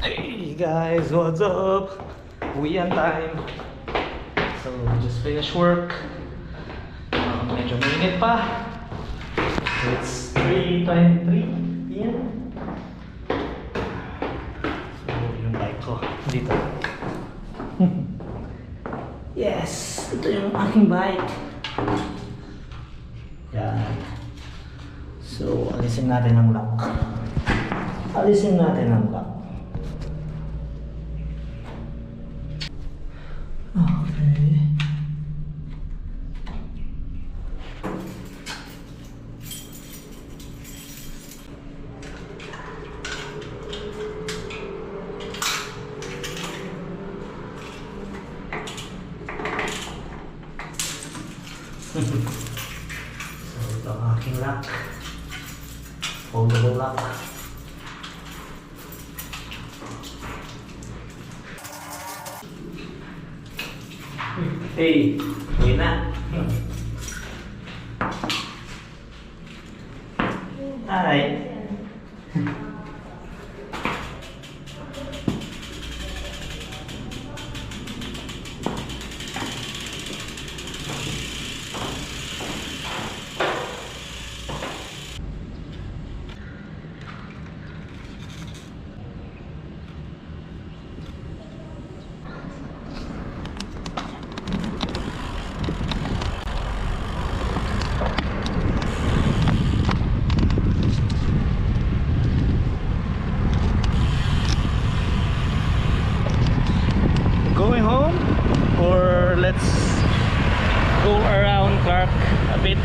Hey guys, what's up? Uwian time. So, just finished work. Medyo mainit pa. It's 3:23 p.m. So, yung bike ko dito. Yes! Ito yung aking bike. Yan. So, alisin natin ang lock. Alisin natin ang lock. Okay. So, ito ang aking lock. Foldable lock. Hey, uwi na. Hi. Going home, or let's go around Clark a bit.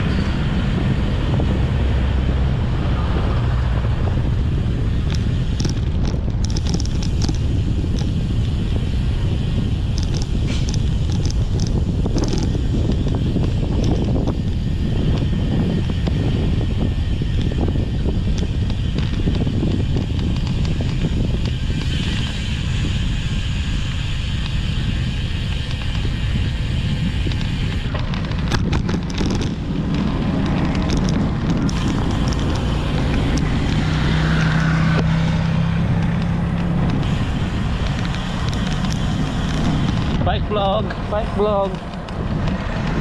Bike vlog.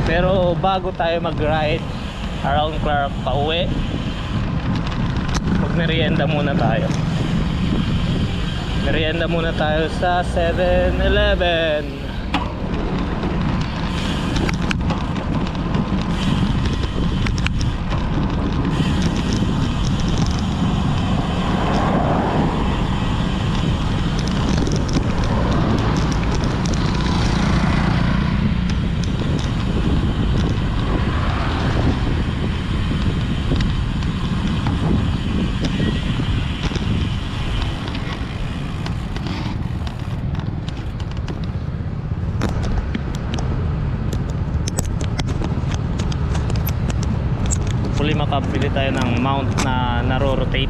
Pero bago tayo mag-ride around Clark pa uwi, mag-merienda muna tayo. Merienda muna tayo sa 7-Eleven. Hopefully makabili tayo ng mount na naro-rotate.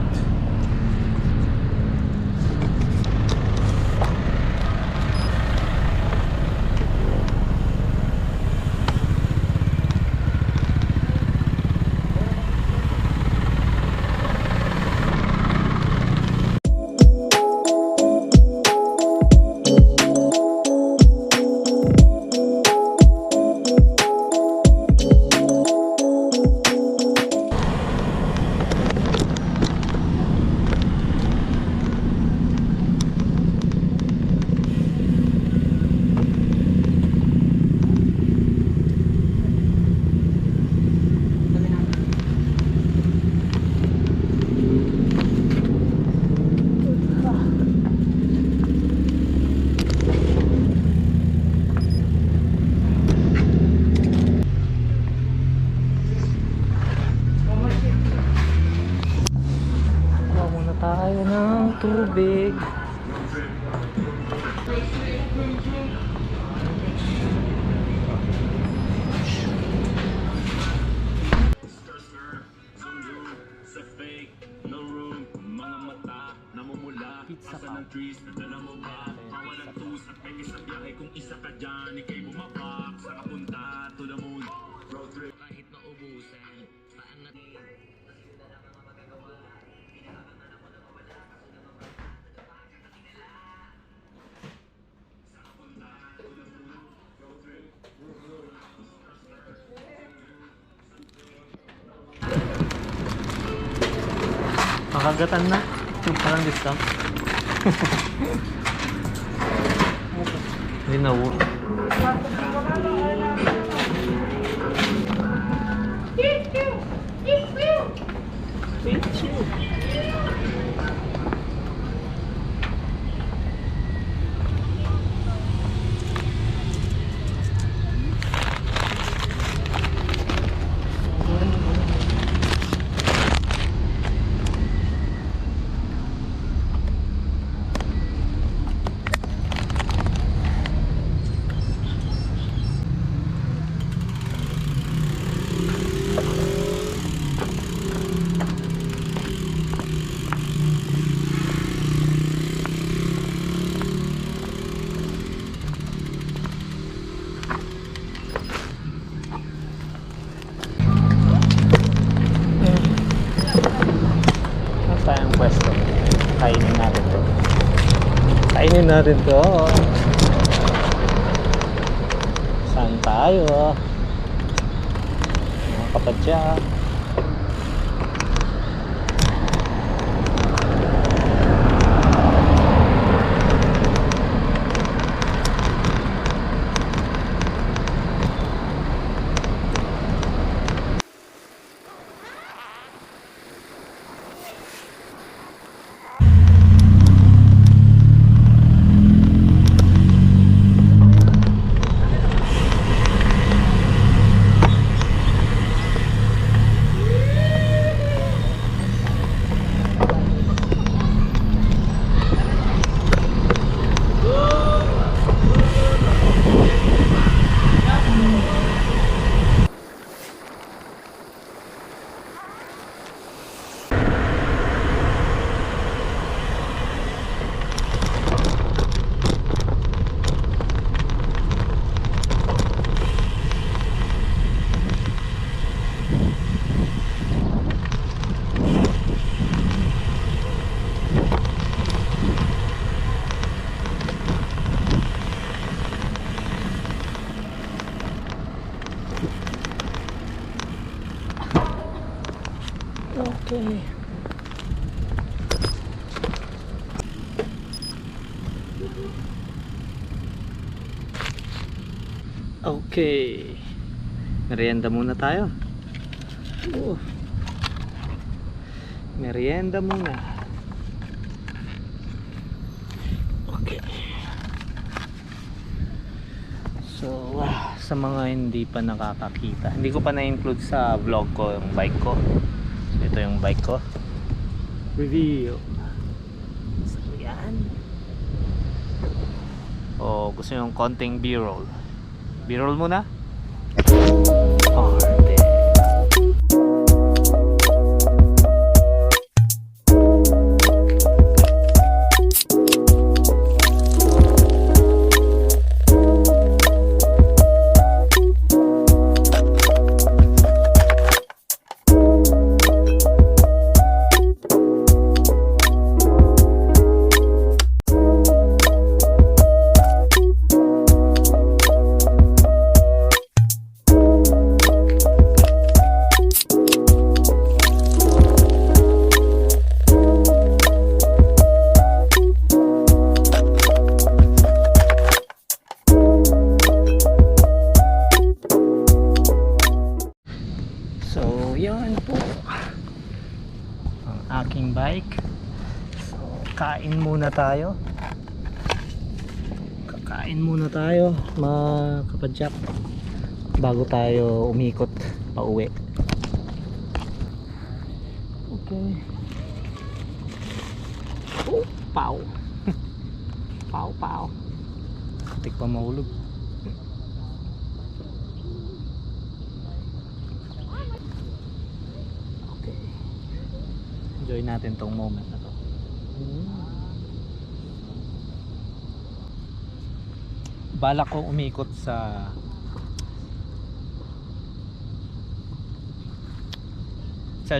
Tayo ng tubig. Pizza pa. Kahit maubusan, paangat. Nakagatan na. Parang discount. Hindi na work. Pwesto. Kainin natin to. Kainin natin to. Saan tayo? Mga kapadya. Okay. Okay. Merienda muna tayo. Merienda muna. Okay. So, sa mga hindi pa nakakakita, hindi ko pa na-include sa vlog ko yung bike ko. Ito yung bike ko. Review. So yan. O gusto yung konting B-roll. B-roll muna. Arte. Yan po ang aking bike. So, kain muna tayo. Kakain muna tayo mga kapadyak bago tayo umikot pa uwi. Okay. Oh, pow. Pow pow. Tik pa mahulog. Enjoy natin tong moment na to. Balak ko umikot sa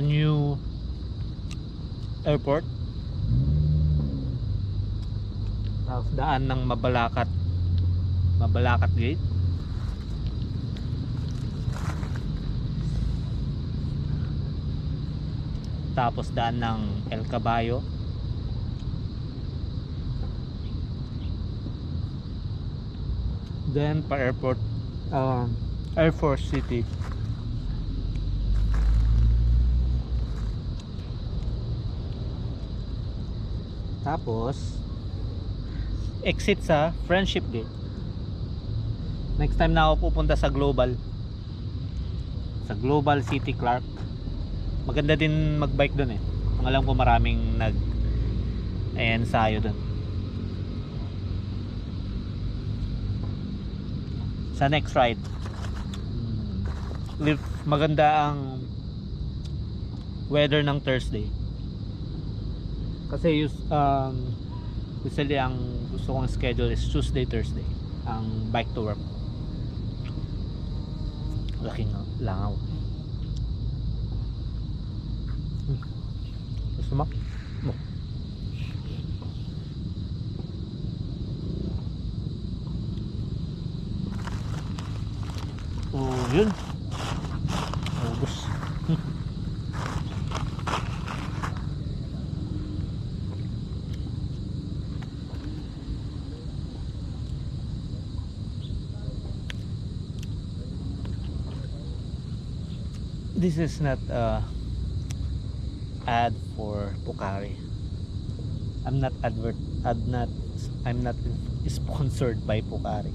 new airport. Tapos daan ng Mabalacat Gate. tapos daan ng El Caballo, then pa airport, Air Force City. Tapos exit sa Friendship Gate. Next time na ako pupunta sa Global City Clark. Maganda din magbike doon eh. Ang alam ko maraming ensayo doon. Sa next ride, maganda ang weather ng Thursday. Kasi usually ang gusto kong schedule is Tuesday, Thursday ang bike to work. Laking langaw. Gusto mo? Oh, yun. Ubus. This is not ad for Pocari. I'm not sponsored by Pocari.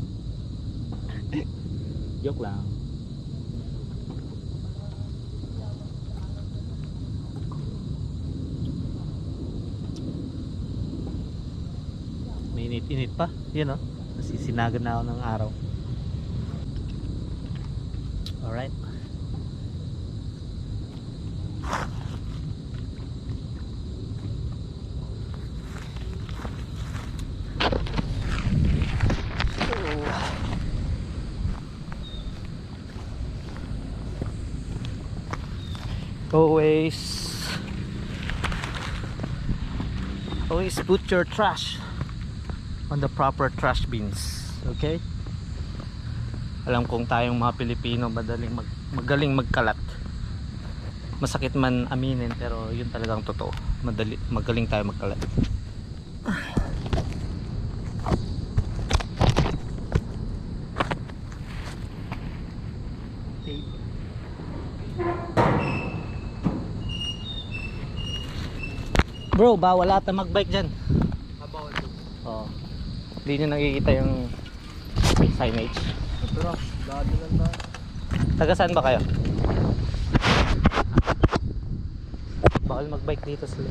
Joke lang. May init-init pa. Yan o. Nasisinagan na ako ng araw. Alright. Always put your trash on the proper trash bins, okay? Alam kong tayong mga Pilipino magaling magkalat. Masakit man aminin, pero yun talagang totoo. Magaling tayo magkalat. Bro, bawal ata magbike dyan. Bawal. Oo. Hindi nyo nakikita yung signage. Pero, dati lang ba? Taga saan ba kayo? Bawal magbike dito sila.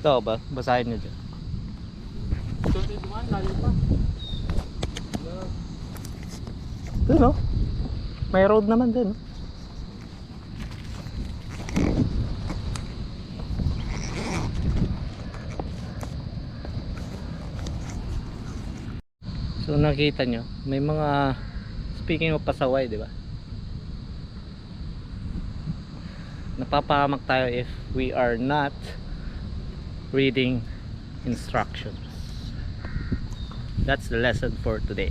Ito ba? Basahin nyo dyan. Ito dumaan, layo pa. Doon no? May road naman din. So nakita nyo, may mga, speaking of pasaway, di ba? Napapahamak tayo if we are not reading instructions. That's the lesson for today.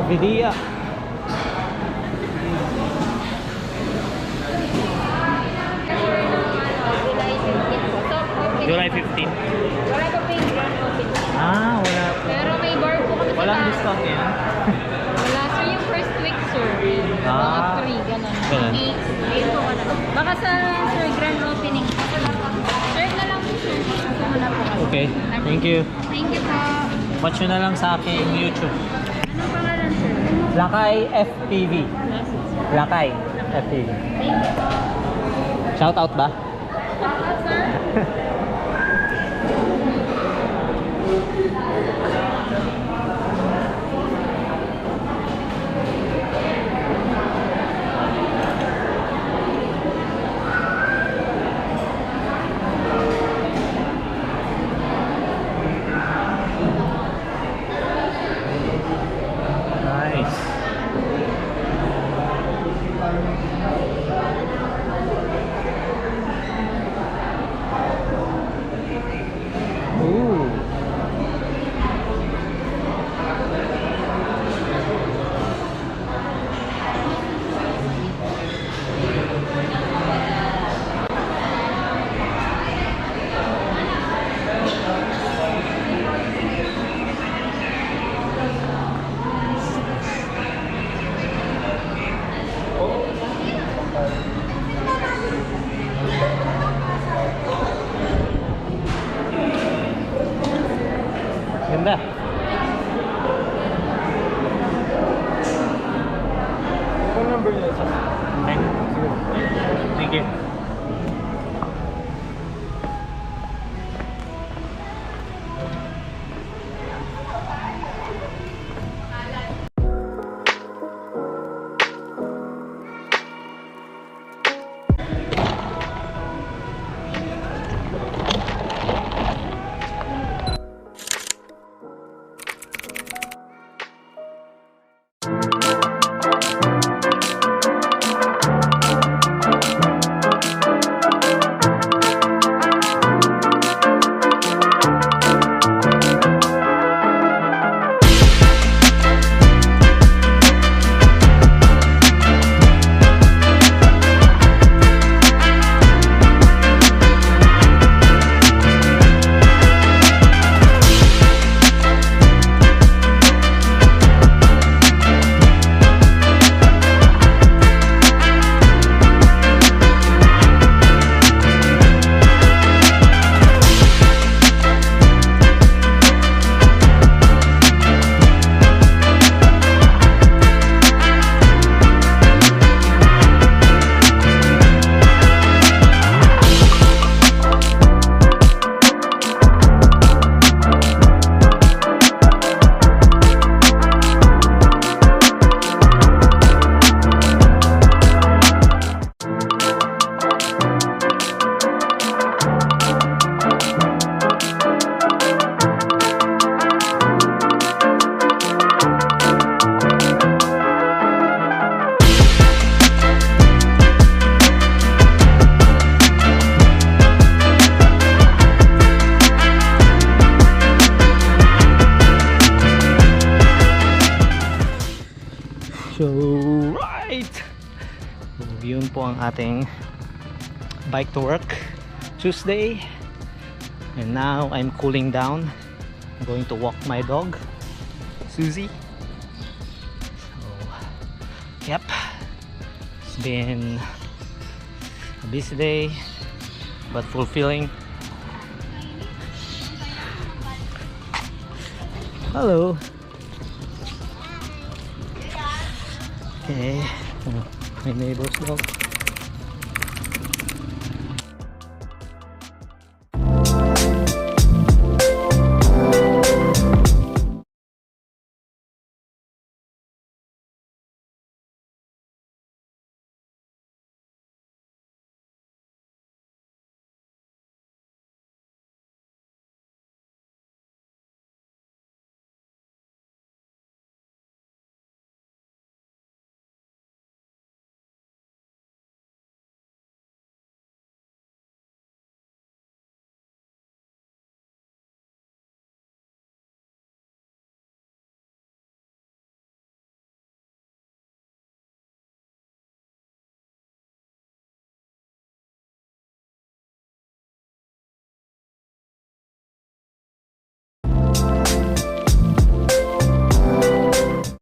Kabidia. July 15 po. So, July 15. open wala pa pa yung grand opening. Ah, wala. Pero may bar po kami sa Walang taas. discount yan. Wala. Sir, yung first week, sir. Ah. Mga free, ganun. Ganun. 8 po ka na. Baka sa, sir, grand opening. Serve na lang po, sir. Kasi wala po kami. Okay, thank you. Thank you po. Watch nyo na lang sa aking YouTube. Anong pangalan, sir? Lakay FPV. Lakay FPV. Thank you po. Shout out ba? Sir? Nice. Ooh. Ganda. Phone number niya sa... Thank you. So, right! So, yun po ang ating bike to work Tuesday. And now I'm cooling down. I'm going to walk my dog, Susie. So, yep. It's been a busy day, but fulfilling. Hello. Okay, my neighbor's dog.